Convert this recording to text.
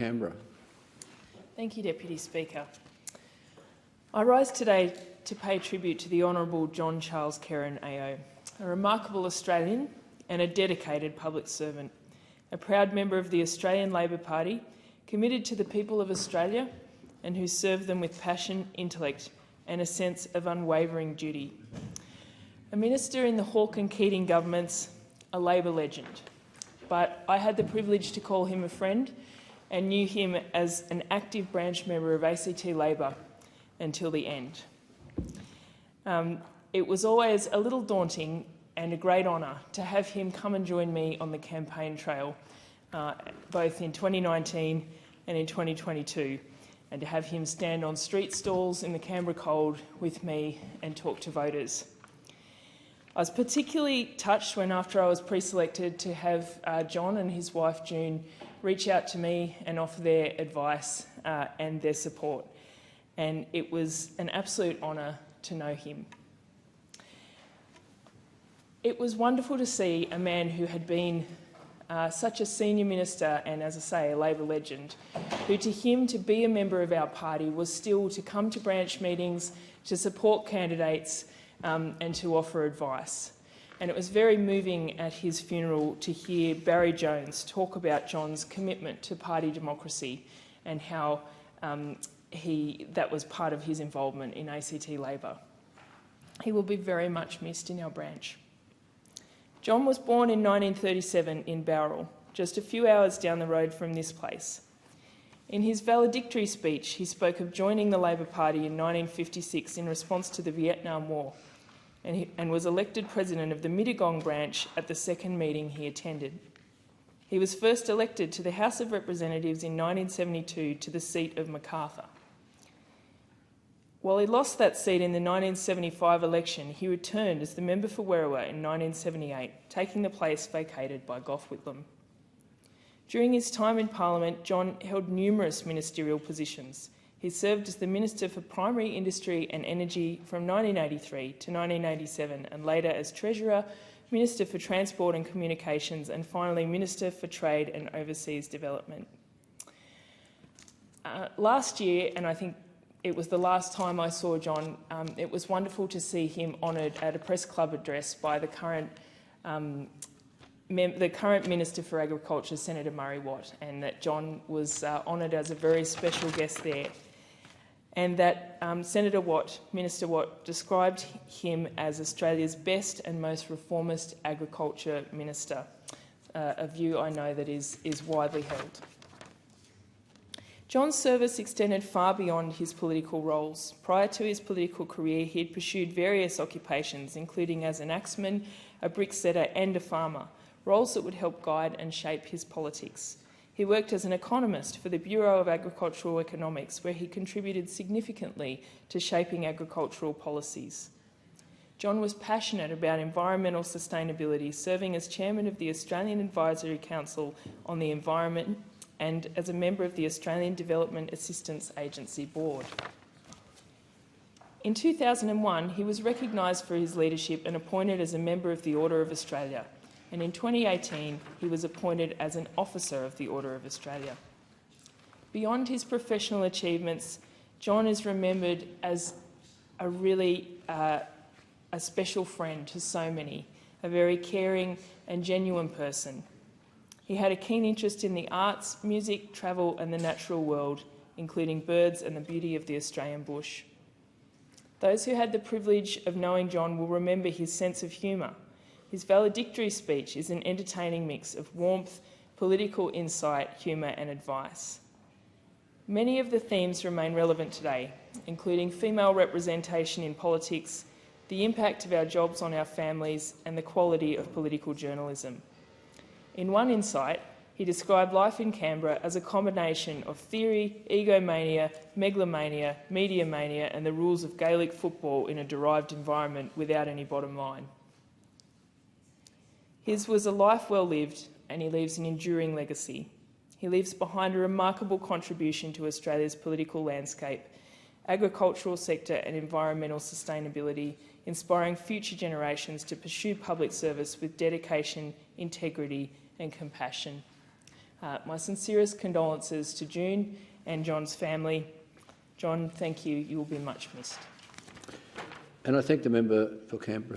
Canberra. Thank you, Deputy Speaker. I rise today to pay tribute to the Honourable John Charles Kerin AO, a remarkable Australian and a dedicated public servant, a proud member of the Australian Labor Party, committed to the people of Australia and who served them with passion, intellect and a sense of unwavering duty. A minister in the Hawke and Keating Governments, a Labor legend, but I had the privilege to call him a friend and knew him as an active branch member of ACT Labor until the end. It was always a little daunting and a great honour to have him come and join me on the campaign trail, both in 2019 and in 2022, and to have him stand on street stalls in the Canberra cold with me and talk to voters. I was particularly touched when, after I was pre-selected, to have John and his wife June reach out to me and offer their advice and their support. And it was an absolute honour to know him. It was wonderful to see a man who had been such a senior minister and, as I say, a Labor legend, who to him to be a member of our party was still to come to branch meetings, to support candidates and to offer advice. And it was very moving at his funeral to hear Barry Jones talk about John's commitment to party democracy and how that was part of his involvement in ACT Labor. He will be very much missed in our branch. John was born in 1937 in Bowral, just a few hours down the road from this place. In his valedictory speech, he spoke of joining the Labor Party in 1956 in response to the Vietnam War, and was elected president of the Mittagong branch at the second meeting he attended. He was first elected to the House of Representatives in 1972 to the seat of Macarthur. While he lost that seat in the 1975 election, he returned as the member for Werriwa in 1978, taking the place vacated by Gough Whitlam. During his time in Parliament, John held numerous ministerial positions. He served as the Minister for Primary Industry and Energy from 1983 to 1987, and later as Treasurer, Minister for Transport and Communications, and finally Minister for Trade and Overseas Development. Last year, and I think it was the last time I saw John, it was wonderful to see him honoured at a press club address by the current Minister for Agriculture, Senator Murray Watt, and that John was honoured as a very special guest there. And that Minister Watt, described him as Australia's best and most reformist agriculture minister, a view I know that is widely held. John's service extended far beyond his political roles. Prior to his political career, he had pursued various occupations, including as an axeman, a bricksetter and a farmer, roles that would help guide and shape his politics. He worked as an economist for the Bureau of Agricultural Economics, where he contributed significantly to shaping agricultural policies. John was passionate about environmental sustainability, serving as chairman of the Australian Advisory Council on the Environment and as a member of the Australian Development Assistance Agency Board. In 2001, he was recognised for his leadership and appointed as a member of the Order of Australia. And in 2018, he was appointed as an officer of the Order of Australia. Beyond his professional achievements, John is remembered as a really a special friend to so many, a very caring and genuine person. He had a keen interest in the arts, music, travel and the natural world, including birds and the beauty of the Australian bush. Those who had the privilege of knowing John will remember his sense of humour. His valedictory speech is an entertaining mix of warmth, political insight, humour and advice. Many of the themes remain relevant today, including female representation in politics, the impact of our jobs on our families and the quality of political journalism. In one insight, he described life in Canberra as a combination of theory, egomania, megalomania, media mania and the rules of Gaelic football in a derived environment without any bottom line. His was a life well lived, and he leaves an enduring legacy. He leaves behind a remarkable contribution to Australia's political landscape, agricultural sector and environmental sustainability, inspiring future generations to pursue public service with dedication, integrity and compassion. My sincerest condolences to June and John's family. John, thank you. You will be much missed. And I thank the member for Canberra